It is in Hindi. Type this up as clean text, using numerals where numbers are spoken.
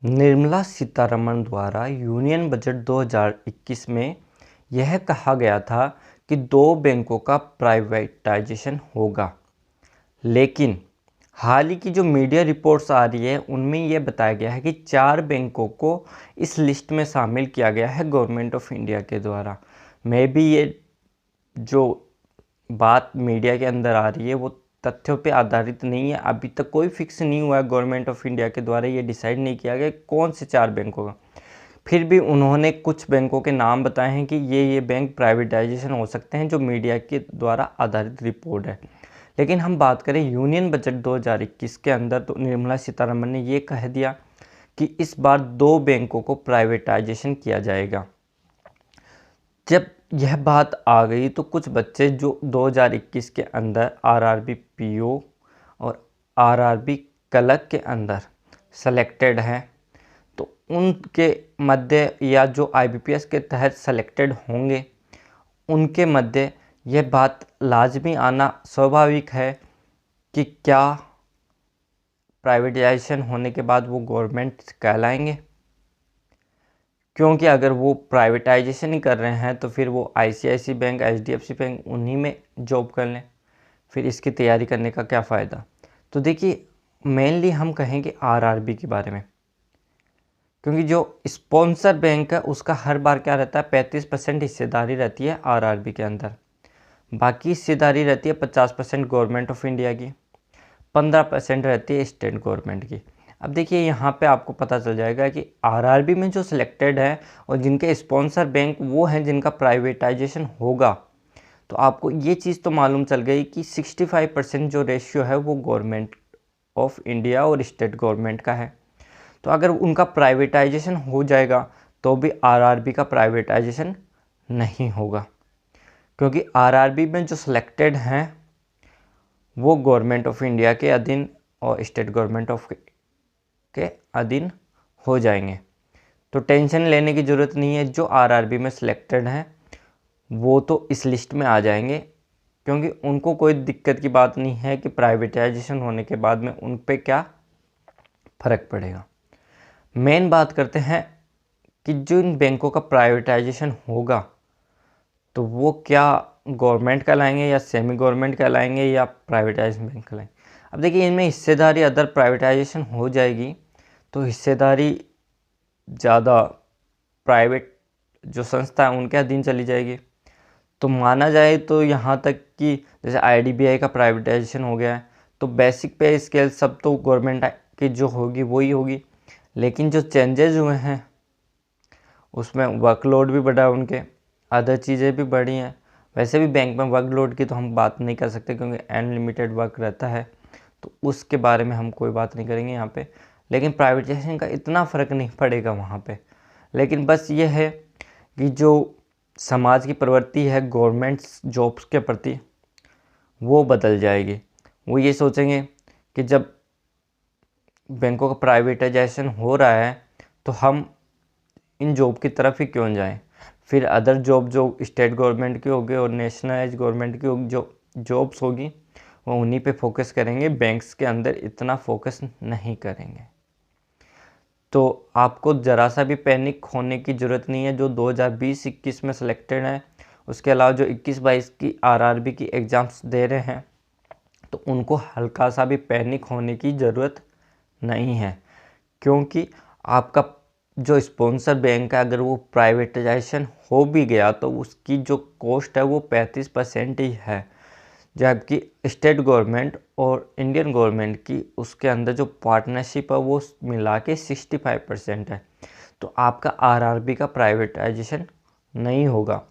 निर्मला सीतारमण द्वारा यूनियन बजट 2021 में यह कहा गया था कि 2 बैंकों का प्राइवेटाइजेशन होगा, लेकिन हाल ही की जो मीडिया रिपोर्ट्स आ रही है उनमें यह बताया गया है कि 4 बैंकों को इस लिस्ट में शामिल किया गया है गवर्नमेंट ऑफ इंडिया के द्वारा। मे भी ये जो बात मीडिया के अंदर आ रही है वो तथ्यों पे आधारित नहीं है। अभी तक कोई फिक्स नहीं हुआ है गवर्नमेंट ऑफ इंडिया के द्वारा, ये डिसाइड नहीं किया गया कौन से 4 बैंकों का। फिर भी उन्होंने कुछ बैंकों के नाम बताए हैं कि ये बैंक प्राइवेटाइजेशन हो सकते हैं, जो मीडिया के द्वारा आधारित रिपोर्ट है। लेकिन हम बात करें यूनियन बजट 2021 के अंदर, तो निर्मला सीतारमण ने ये कह दिया कि इस बार 2 बैंकों को प्राइवेटाइजेशन किया जाएगा। जब यह बात आ गई तो कुछ बच्चे जो 2021 के अंदर आरआरबी पीओ और आरआरबी क्लर्क के अंदर सेलेक्टेड हैं, तो उनके मध्य या जो आईबीपीएस के तहत सेलेक्टेड होंगे उनके मध्य यह बात लाजमी आना स्वाभाविक है कि क्या प्राइवेटाइजेशन होने के बाद वो गवर्नमेंट कहलाएंगे। क्योंकि अगर वो प्राइवेटाइजेशन ही कर रहे हैं तो फिर वो आईसीआईसी बैंक, एचडीएफसी बैंक उन्हीं में जॉब कर लें, फिर इसकी तैयारी करने का क्या फ़ायदा। तो देखिए, मेनली हम कहेंगे आरआरबी के बारे में, क्योंकि जो स्पॉन्सर बैंक है उसका हर बार क्या रहता है, 35% हिस्सेदारी रहती है आरआरबी के अंदर। बाकी हिस्सेदारी रहती है 50% गवर्नमेंट ऑफ इंडिया की, 15% रहती है स्टेट गवर्नमेंट की। अब देखिए, यहाँ पे आपको पता चल जाएगा कि आरआरबी में जो सिलेक्टेड है और जिनके स्पॉन्सर बैंक वो हैं जिनका प्राइवेटाइजेशन होगा, तो आपको ये चीज़ तो मालूम चल गई कि 65% जो रेशियो है वो गवर्नमेंट ऑफ इंडिया और स्टेट गवर्नमेंट का है। तो अगर उनका प्राइवेटाइजेशन हो जाएगा तो भी आरआरबी का प्राइवेटाइजेशन नहीं होगा, क्योंकि आरआरबी में जो सिलेक्टेड हैं वो गवर्नमेंट ऑफ इंडिया के अधीन और स्टेट गवर्नमेंट ऑफ के अधीन हो जाएंगे। तो टेंशन लेने की ज़रूरत नहीं है, जो आरआरबी में सिलेक्टेड हैं वो तो इस लिस्ट में आ जाएंगे, क्योंकि उनको कोई दिक्कत की बात नहीं है कि प्राइवेटाइजेशन होने के बाद में उन पे क्या फ़र्क पड़ेगा। मेन बात करते हैं कि जो इन बैंकों का प्राइवेटाइजेशन होगा तो वो क्या गवर्नमेंट कहलाएंगे या सेमी गवर्नमेंट कहलाएंगे या प्राइवेटाइज बैंक कहलाएंगे। अब देखिए, इनमें हिस्सेदारी अदर प्राइवेटाइजेशन हो जाएगी तो हिस्सेदारी ज़्यादा प्राइवेट जो संस्था है उनके अधीन चली जाएगी। तो माना जाए तो यहाँ तक कि जैसे आईडीबीआई का प्राइवेटाइजेशन हो गया है तो बेसिक पे स्केल सब तो गवर्नमेंट की जो होगी वही होगी, लेकिन जो चेंजेस हुए हैं उसमें वर्कलोड भी बढ़ा है, उनके अदर चीज़ें भी बढ़ी हैं। वैसे भी बैंक में वर्कलोड की तो हम बात नहीं कर सकते क्योंकि अनलिमिटेड वर्क रहता है, तो उसके बारे में हम कोई बात नहीं करेंगे यहाँ पे। लेकिन प्राइवेटाइजेशन का इतना फ़र्क नहीं पड़ेगा वहाँ पे। लेकिन बस ये है कि जो समाज की प्रवृत्ति है गवर्नमेंट जॉब्स के प्रति वो बदल जाएगी। वो ये सोचेंगे कि जब बैंकों का प्राइवेटाइजेशन हो रहा है तो हम इन जॉब की तरफ ही क्यों जाएं। फिर अदर जॉब जो स्टेट गवर्नमेंट की होगी और नेशनलाइज गवर्नमेंट की जो जॉब्स होगी वो उन्हीं पे फोकस करेंगे, बैंक्स के अंदर इतना फोकस नहीं करेंगे। तो आपको ज़रा सा भी पैनिक होने की ज़रूरत नहीं है। जो 2020-21 में सिलेक्टेड हैं, उसके अलावा जो 21-22 की आरआरबी की एग्ज़ाम्स दे रहे हैं, तो उनको हल्का सा भी पैनिक होने की ज़रूरत नहीं है, क्योंकि आपका जो स्पॉन्सर बैंक है अगर वो प्राइवेटाइजेशन हो भी गया तो उसकी जो कॉस्ट है वो 35% ही है, जबकि स्टेट गवर्नमेंट और इंडियन गवर्नमेंट की उसके अंदर जो पार्टनरशिप है वो मिला के 65% है। तो आपका आरआरबी का प्राइवेटाइजेशन नहीं होगा।